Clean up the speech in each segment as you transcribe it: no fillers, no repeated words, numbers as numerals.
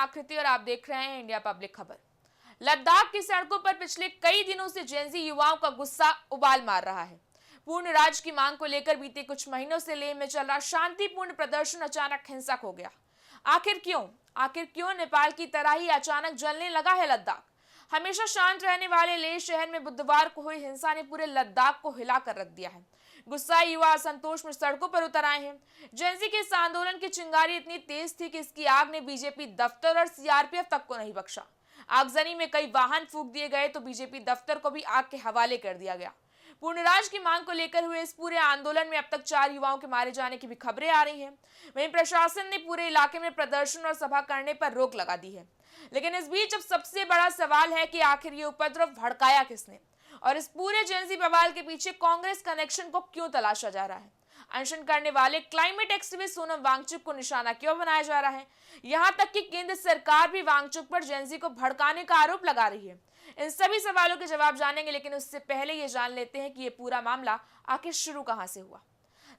आकृति और आप देख रहे हैं इंडिया पब्लिक खबर। लद्दाख की सड़कों पर पिछले कई दिनों से जेनजी युवाओं का गुस्सा उबाल मार रहा है। पूर्ण राज्य की मांग को लेकर बीते कुछ महीनों से लेह में चल रहा शांतिपूर्ण प्रदर्शन अचानक हिंसक हो गया। आखिर क्यों नेपाल की तरह ही अचानक जलने लगा है लद्दाख? हमेशा शांत रहने वाले लेह शहर में बुधवार को हुई हिंसा ने पूरे लद्दाख को हिलाकर रख दिया है। गुस्साए युवा असंतोष में सड़कों पर उतर आए हैं। जेनजी के इस आंदोलन की चिंगारी इतनी तेज थी कि इसकी आग ने बीजेपी दफ्तर और सीआरपीएफ तक को नहीं बख्शा। आगजनी में कई वाहन फूंक दिए गए तो बीजेपी दफ्तर को भी आग के हवाले कर दिया गया। पूर्णराज की मांग को लेकर हुए इस पूरे आंदोलन में अब तक 4 युवाओं के मारे जाने की भी खबरें आ रही हैं। वहीं प्रशासन ने पूरे इलाके में प्रदर्शन और सभा करने पर रोक लगा दी है। लेकिन इस बीच अब सबसे बड़ा सवाल है कि आखिर ये उपद्रव भड़काया किसने और इस पूरे जेनजी बवाल के पीछे कांग्रेस कनेक्शन को क्यों तलाशा जा रहा है? अनशन करने वाले क्लाइमेट एक्टिविस्ट सोनम वांगचुक को निशाना क्यों बनाया जा रहा है? यहां तक कि केंद्र सरकार भी वांगचुक पर जेनजी को भड़काने का आरोप लगा रही है। इन सभी सवालों के जवाब जानेंगे, लेकिन उससे पहले ये जान लेते हैं कि ये पूरा मामला आखिर शुरू कहां से हुआ।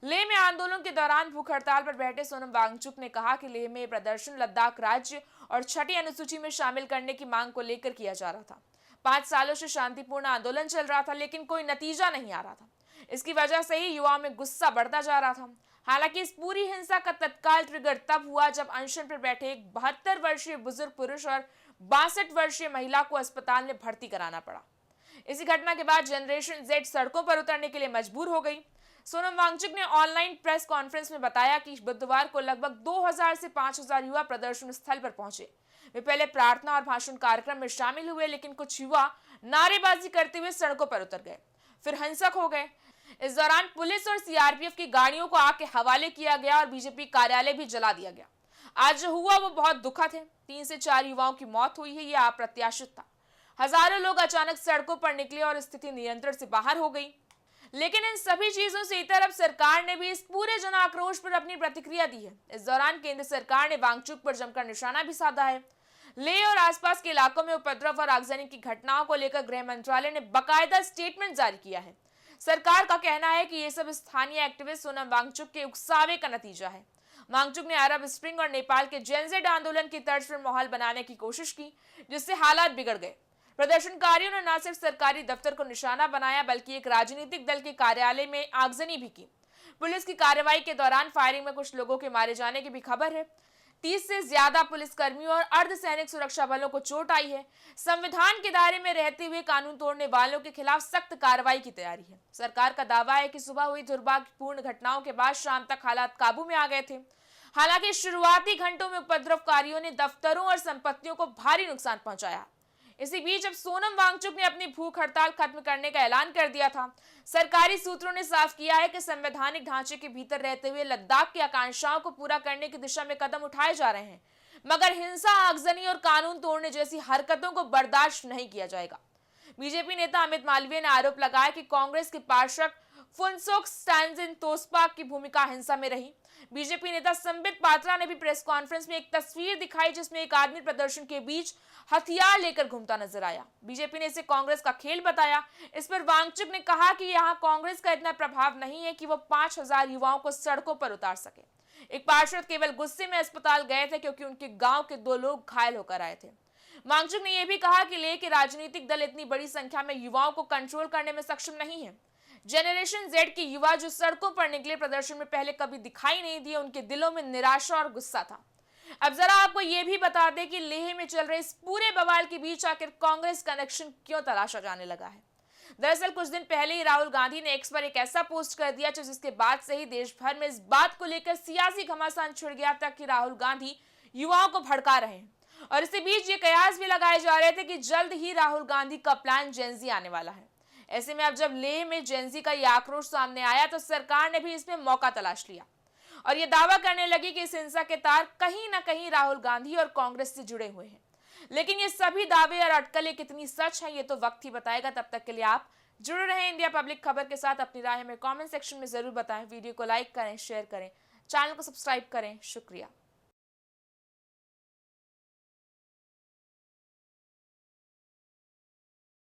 लेह में आंदोलन के दौरान भूख हड़ताल पर बैठे सोनम वांगचुक ने कहा कि लेह में प्रदर्शन लद्दाख राज्य और छठी अनुसूची में शामिल करने की मांग को लेकर किया जा रहा था। 5 सालों से शांतिपूर्ण आंदोलन चल रहा था, लेकिन कोई नतीजा नहीं आ रहा था। इसकी वजह से ही युवाओं में गुस्सा बढ़ता जा रहा था। हालांकि इस पूरी हिंसा का तत्काल ट्रिगर तब हुआ जब अनशन पर बैठे एक 72 वर्षीय बुजुर्ग पुरुष और 62 वर्षीय महिला को अस्पताल में भर्ती कराना पड़ा। इसी घटना के बाद जनरेशन जेड सड़कों पर उतरने के लिए मजबूर हो गई। सोनम वांगचुक ने ऑनलाइन प्रेस कॉन्फ्रेंस में बताया कि बुधवार को लगभग 2000 से 5000 युवा प्रदर्शन स्थल पर पहुंचे। वे पहले प्रार्थना और भाषण कार्यक्रम में शामिल हुए, लेकिन कुछ युवा नारेबाजी करते हुए सड़कों पर उतर गए, फिर हिंसक हो गए। इस दौरान पुलिस और सीआरपीएफ की गाड़ियों को आग के हवाले किया गया और बीजेपी कार्यालय भी जला दिया गया। आज जो हुआ वो बहुत दुखद है। 3 से 4 युवाओं की मौत हुई है, यह अप्रत्याशित था। हजारों लोग अचानक सड़कों पर निकले और स्थिति नियंत्रण से बाहर हो गई। लेकिन इन सभी चीजों से इतर अब सरकार ने भी इस पूरे जन आक्रोश पर अपनी प्रतिक्रिया दी है। इस दौरान केंद्र सरकार ने वांगचुक पर जमकर निशाना भी साधा है। लेह और आसपास के इलाकों में उपद्रव और आगजनी की घटनाओं को लेकर गृह मंत्रालय ने बाकायदा स्टेटमेंट जारी किया है। सरकार का कहना है कि ये सब स्थानीय एक्टिविस्ट सोनम वांगचुक के उकसावे का नतीजा है। वांगचुक ने अरब स्प्रिंग और नेपाल के जेनजेड आंदोलन की तर्ज पर माहौल बनाने की कोशिश की, जिससे हालात बिगड़ गए। प्रदर्शनकारियों ने न सिर्फ सरकारी दफ्तर को निशाना बनाया, बल्कि एक राजनीतिक दल के कार्यालय में आगजनी भी की। पुलिस की कार्रवाई के दौरान फायरिंग में कुछ लोगों के मारे जाने की भी खबर है। 30 से ज्यादा पुलिसकर्मियों और अर्धसैनिक सुरक्षा बलों को चोट आई है। संविधान के दायरे में रहते हुए कानून तोड़ने वालों के खिलाफ सख्त कार्रवाई की तैयारी है। सरकार का दावा है कि सुबह हुई दुर्भाग्यपूर्ण घटनाओं के बाद शाम तक हालात काबू में आ गए थे। हालांकि शुरुआती घंटों में उपद्रवकारियों ने दफ्तरों और संपत्तियों को भारी नुकसान पहुंचाया। इसी बीच अब सोनम वांगचुक ने अपनी भूख हड़ताल खत्म करने का ऐलान कर दिया था। सरकारी सूत्रों ने साफ किया है कि संवैधानिक ढांचे के भीतर रहते हुए लद्दाख की आकांक्षाओं को पूरा करने की दिशा में कदम उठाए जा रहे हैं, मगर हिंसा, आगजनी और कानून तोड़ने जैसी हरकतों को बर्दाश्त नहीं किया जाएगा। बीजेपी नेता अमित मालवीय ने आरोप लगाया कि कांग्रेस के पार्षद फुनसोक स्टैंजिन तोस्पाक की भूमिका हिंसा में रही। बीजेपी नेता संबित पात्रा ने भी प्रेस कॉन्फ्रेंस में एक तस्वीर दिखाई, जिसमें एक आदमी प्रदर्शन के बीच हथियार लेकर घूमता नजर आया। बीजेपी ने इसे कांग्रेस का खेल बताया। इस पर वांगचुक ने कहा कि यहां कांग्रेस का इतना प्रभाव नहीं है कि वो 5000 युवाओं को सड़कों पर उतार सके। एक पार्षद केवल गुस्से में अस्पताल गए थे क्योंकि उनके गांव के 2 लोग घायल होकर आए थे। वांगचुक ने यह भी कहा कि लेह के राजनीतिक दल इतनी बड़ी संख्या में युवाओं को कंट्रोल करने में सक्षम नहीं है। जनरेशन जेड के युवा जो सड़कों पर निकले प्रदर्शन में पहले कभी दिखाई नहीं दिए, उनके दिलों में निराशा और गुस्सा था। अब जरा आपको यह भी बता दें कि लेह में चल रहे इस पूरे बवाल के बीच आखिर कांग्रेस कनेक्शन क्यों तलाशा जाने लगा है। दरअसल कुछ दिन पहले ही राहुल गांधी ने एक्स पर एक ऐसा पोस्ट कर दिया जिसके बाद से ही देश भर में इस बात को लेकर सियासी घमासान छिड़ गया था कि राहुल गांधी युवाओं को भड़का रहे हैं। और इसी बीच ये कयास भी लगाए जा रहे थे कि जल्द ही राहुल गांधी का प्लान जेनजी आने वाला है। ऐसे में अब जब लेह में जेनजी का यह आक्रोश सामने आया तो सरकार ने भी इसमें मौका तलाश लिया और यह दावा करने लगी कि इस हिंसा के तार कहीं ना कहीं राहुल गांधी और कांग्रेस से जुड़े हुए हैं। लेकिन ये सभी दावे और अटकलें कितनी सच हैं, ये तो वक्त ही बताएगा। तब तक के लिए आप जुड़े रहें इंडिया पब्लिक खबर के साथ। अपनी राय हमें कमेंट सेक्शन में जरूर बताएं। वीडियो को लाइक करें, शेयर करें, चैनल को सब्सक्राइब करें। शुक्रिया।